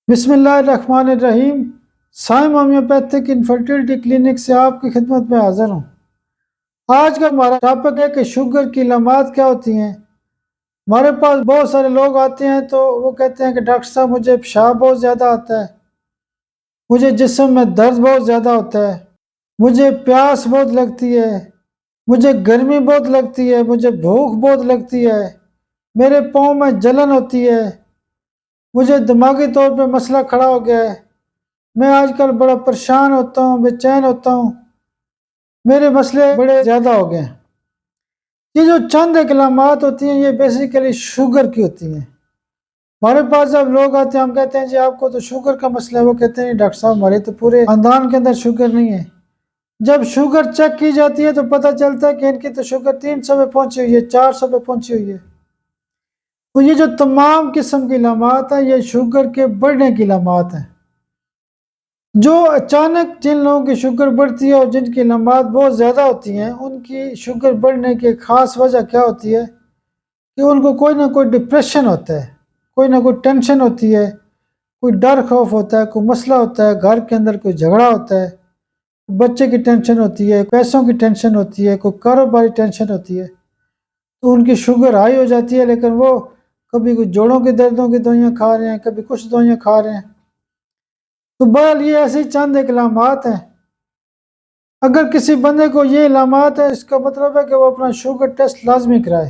بسم اللہ الرحمن الرحیم۔ سائم ہومیوپیتھک انفرٹیلٹی کلینک سے آپ کی خدمت میں حاضر ہوں۔ آج کا ہمارا ٹاپک ہے کہ شوگر کی علامات کیا ہوتی ہیں۔ ہمارے پاس بہت سارے لوگ آتے ہیں تو وہ کہتے ہیں کہ ڈاکٹر صاحب مجھے پیشاب بہت زیادہ آتا ہے، مجھے جسم میں درد بہت زیادہ ہوتا ہے، مجھے پیاس بہت لگتی ہے، مجھے گرمی بہت لگتی ہے، مجھے بھوک بہت لگتی ہے، میرے پاؤں میں جلن ہوتی ہے، مجھے دماغی طور پہ مسئلہ کھڑا ہو گیا ہے، میں آج کل بڑا پریشان ہوتا ہوں، بے چین ہوتا ہوں، میرے مسئلے بڑے زیادہ ہو گئے ہیں۔ یہ جو چند ایک علامات ہوتی ہیں یہ بیسیکلی شوگر کی ہوتی ہیں۔ ہمارے پاس جب لوگ آتے ہیں ہم کہتے ہیں جی آپ کو تو شوگر کا مسئلہ ہے، وہ کہتے ہیں ڈاکٹر صاحب ہمارے تو پورے خاندان کے اندر شوگر نہیں ہے۔ جب شوگر چیک کی جاتی ہے تو پتہ چلتا ہے کہ ان کی تو شوگر 300 پہ پہنچی ہوئی ہے، 400 پہ پہنچی ہوئی ہے۔ تو یہ جو تمام قسم کی علامات ہیں یہ شوگر کے بڑھنے کی علامات ہیں۔ جو اچانک جن لوگوں کی شوگر بڑھتی ہے اور جن کی علامات بہت زیادہ ہوتی ہیں ان کی شوگر بڑھنے کی خاص وجہ کیا ہوتی ہے کہ ان کو کوئی نہ کوئی ڈپریشن ہوتا ہے، کوئی نہ کوئی ٹینشن ہوتی ہے، کوئی ڈر خوف ہوتا ہے، کوئی مسئلہ ہوتا ہے، گھر کے اندر کوئی جھگڑا ہوتا ہے، بچے کی ٹینشن ہوتی ہے، پیسوں کی ٹینشن ہوتی ہے، کوئی کاروباری ٹینشن ہوتی ہے، تو ان کی شوگر ہائی ہو جاتی ہے۔ لیکن وہ کبھی کوئی جوڑوں کے دردوں کی دوائیاں کھا رہے ہیں، کبھی کچھ دوائیاں کھا رہے ہیں۔ تو بہرحال یہ ایسے چند ایک علامات ہیں۔ اگر کسی بندے کو یہ علامات ہے اس کا مطلب ہے کہ وہ اپنا شوگر ٹیسٹ لازمی کرائے،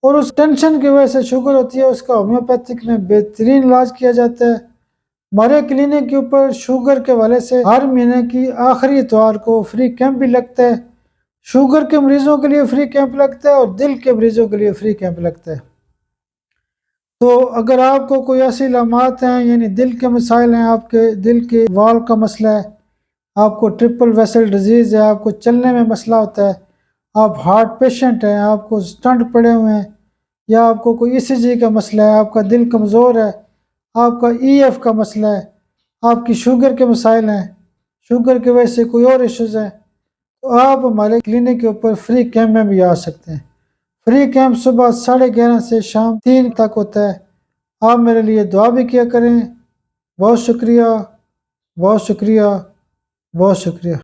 اور اس ٹینشن کی وجہ سے شوگر ہوتی ہے اس کا ہومیوپیتھک میں بہترین علاج کیا جاتا ہے۔ ہمارے کلینک کے اوپر شوگر کے والے سے ہر مہینے کی آخری اتوار کو فری کیمپ بھی لگتا ہے۔ شوگر کے مریضوں کے لیے فری کیمپ لگتا ہے اور دل کے مریضوں کے لیے فری کیمپ لگتا ہے۔ تو اگر آپ کو کوئی ایسی علامات ہیں یعنی دل کے مسائل ہیں، آپ کے دل کے وال کا مسئلہ ہے، آپ کو ٹرپل ویسل ڈیزیز ہے، آپ کو چلنے میں مسئلہ ہوتا ہے، آپ ہارٹ پیشنٹ ہیں، آپ کو سٹنٹ پڑے ہوئے ہیں، یا آپ کو کوئی ECG کا مسئلہ ہے، آپ کا دل کمزور ہے، آپ کا EF کا مسئلہ ہے، آپ کی شوگر کے مسائل ہیں، شوگر کی وجہ سے کوئی اور ایشوز ہیں، تو آپ ہمارے کلینک کے اوپر فری کیمپ میں بھی آ سکتے ہیں۔ فری کیمپ صبح 11:30 سے شام 3 تک ہوتا ہے۔ آپ میرے لیے دعا بھی کیا کریں۔ بہت شکریہ، بہت شکریہ، بہت شکریہ۔